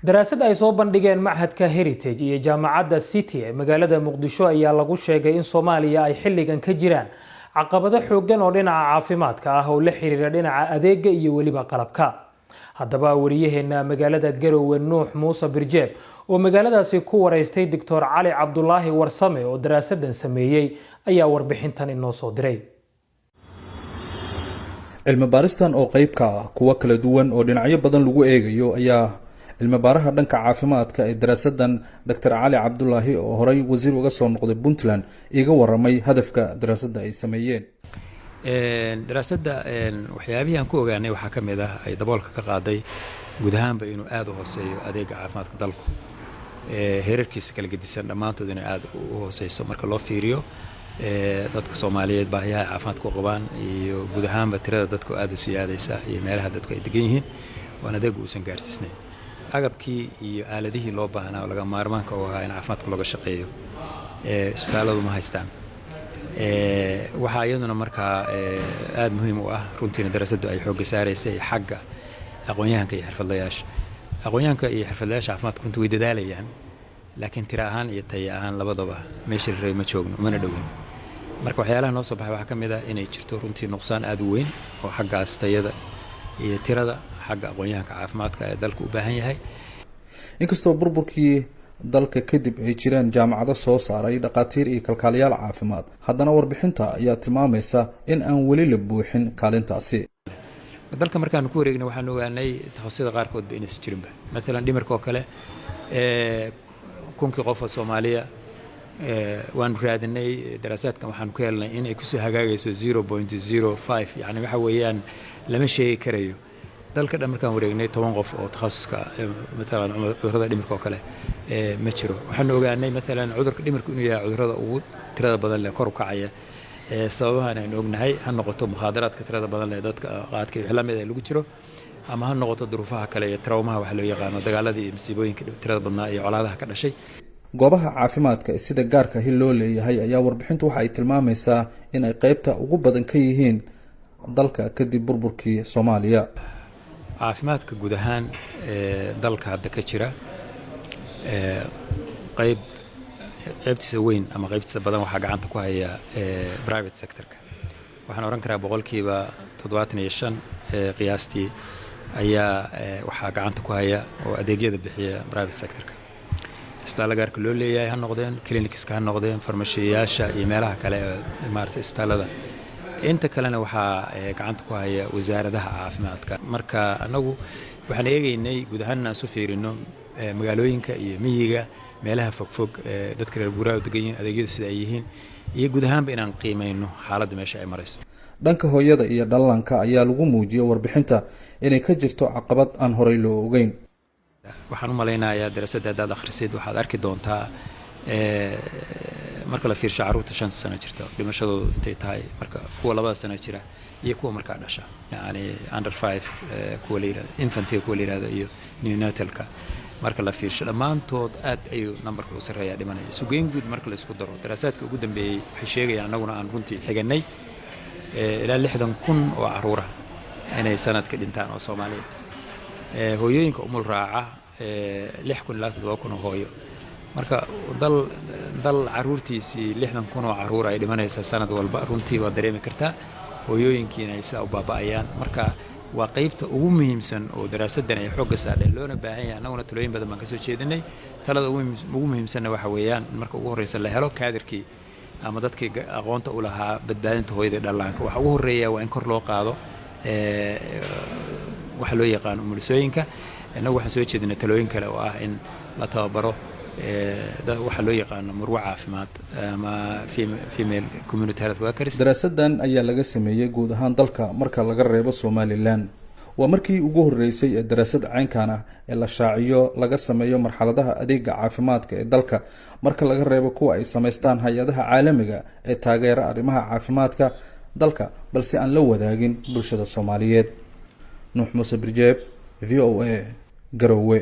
daraasad ay soo bandhigeen Machadka Heritage iyo Jaamacadda City ee magaalada Muqdisho ayaa lagu sheegay in Soomaaliya ay xilligan ka jiraan caqabado xooggan oo dhinaca caafimaadka ah oo la xiriira dhinaca adeegga iyo waliba qalabka. Haddaba wariyaheena magaalada Garowe Nuux Muuse Birjeeb oo magaaladaasi ku wareystay Dr. Cali Cabdulaahi Warsame oo daraasadan sameeyay ayaa warbixintan inoo soo diray. cilmi baaristan oo qayb ka ah kuwa kala duwan oo dhinacyo badan lagu eegayo ayaa cilmi baaraha dhanka caafimaadka ee daraasadan Dr. Cali Cabdulaahi oo horay wasiir uga soo noqday Puntland iga waramay hadafka daraasada ay sameeyeen. daraasada waxyaabaha aan ku ogaanay waxa kamid ah ay daboolka ka qaaday guud ahaanba inuu aad u hooseeyo adeega caafimaadka dalku heerarkiisa kala gedisan dhamaantood inay aad u hooseyso marka loo fiiriyo dadka Soomaaliyeed baahiyaha caafimaadka qabaan iyo guud ahaanba tirada dadku aad u siyaadaysa iyo meelaha dadku ay degan yihiin oo adeeg uusan gaarsiisnayn agabkii iyo aaladihii loo baahnaa oo laga maarmaanka u ahaa in caafimaadka looga shaqeeyo isbitaaladu ma haystaan waxa iyaduna markaa aad muhiim u ah runtii daraasadu ay xoog saaraysay xagga aqoonyahanka iyo xirfadlayaasha caafimaadka runtii way dadaalayaan laakiin tira ahaan iyo tay ahaan labadaba meesha la ma joogno mana dhawin marka waxyaalaha noo soo baxay waxa kamid ah inay jirto runtii nuqsaan aad u weyn oo xagga tayada iyo tirada xagga aqoonyahanka caafimaadka ee dalku u baahan yahay inkastoo burburkii dalka kadib ay jireen jaamacado soo saaray dhaqaatiir iyo kalkaaliyaal caafimaad haddana warbixinta ayaa tilmaamaysa in aan weli la buuxin kaalintaasi dalka markaan ku wareegnay waxaan ogaanay takhasusada qaarkood ba inaysan jirinba mesela dhimirka oo kale kunkii qof oo Soomaaliya waan raadinay daraasaadkan waxaan ku helnay in ay ku soo hagaagayso 0.05 yani waxa weeyaan lama sheegi karayo dalka dhan markaan wareegnay 10 qof oo takhasuska mesela cudurrada dhimirka oo kale ma jiro waxaan ogaanay mesela cudurka dhimirku inuu yahay cudurrada ugu tirada badan leh kor u kacaya sababahan aan ognahay ha noqoto mukhadaraadka tirada badan leh dadka qaadka iyo xillamada lagu jiro ama ha noqoto duruufaha kale iyo traumaha wax loo yaqaan dagaaladii iyo masiibooyinka tirada badnaa iyo colaadaha ka dhashay goobaha caafimaadka sida gaarka hil loo leeyahay ayaa warbixintu waxa ay tilmaamaysaa in ay qaybta ugu badan ka yihiin dalka kadib burburkii Soomaaliya caafimaadka guud ahaan dalka hadda ka jira qaybtiisa weyn ama qaybtiisa badan waxa gacanta ku haya private sector-ka waxaan oran karaa boqolkiiba 75 qiyaastii ayaa waxa gacanta ku haya oo adeegyada bixiya private sector-ka isbitaalada gaarka loo leeyahay ha noqdeen clinics-ka ha noqdeen farmashiyaasha iyo meelaha kale ee maartay isbitaalada inta kalena waxa gacanta ku haya wasaaradaha caafimaadka marka anagu waxaan eegaynay guud ahaan soo fiirino magaalooyinka iyo miyiga meelaha fogfog dadka reer guuraaga degan yihiin adeegyada sida ay yihiin iyo guud ahaanba inaan qiimeeyno xaaladda meesha ay marayso dhanka hooyada iyo dhallaanka ayaa lagu muujiyay warbixinta inay ka jirto caqabad aan horay loo ogeyn waxaan u maleynayaa daraasadda aad akhrisid waxaad arki doontaa marka la fiirsho caruurta 5 sano jirta dhimashadoodu intay tahay marka kuwa 2 sano jira iyo kuwa markaa dhasha yani under 5 kuwa leeyahay infant kuwa leeyahay iyo neonatalka marka la fiirsho dhamaantood aad ayuu numberka u sareeyaa dhimanaya suuqeyn guud marka la isku daro daraasaadka ugu dambeeyay waxay sheegayaan anaguna aan runtii xiganay ilaa 60,000 oo caruur ah inay sanadka dhintaan oo Soomaaliyeed hooyooyinka umul raaca 6,000 ilaa 7,000 oo hooyo marka dal caruurtiisii 60,000 oo caruur ay dhimanaysa sanad walba runtii waa dareemi kartaa hooyooyinkiina ay saa u baaba'ayaan marka waa qaybta ugu muhiimsan oo daraasadan ay xoog saareen loona baahan yahay anaguna talooyin badan baan ka soo jeedinay talada ugu muhiimsan waxa weeyaan marka ugu horeysa la helo kaadirkii ama dadkii aqoonta u lahaa badbaadinta hooyada dhallaanka waxa ugu horeeya waa in kor loo qaado waxa loo yaqaan umulisooyinka anagu waxaan soo jeedinay talooyin kale oo ah in la tababaro waxa loo yaqaan murwa caafimaad ama female community health workers daraasadan ayaa laga sameeyay guud ahaan dalka marka laga reebo Somaliland waa markii ugu horeysay ee daraasad caynkan ah ee la shaaciyo laga sameeyo marxaladaha adeega caafimaadka ee dalka marka laga reebo kuwa ay sameystaan hay'adaha caalamiga ee taageera arrimaha caafimaadka dalka balse aan la wadaagin bulshada Soomaaliyeed Nuux Muuse Birjeeb VOA Garowe.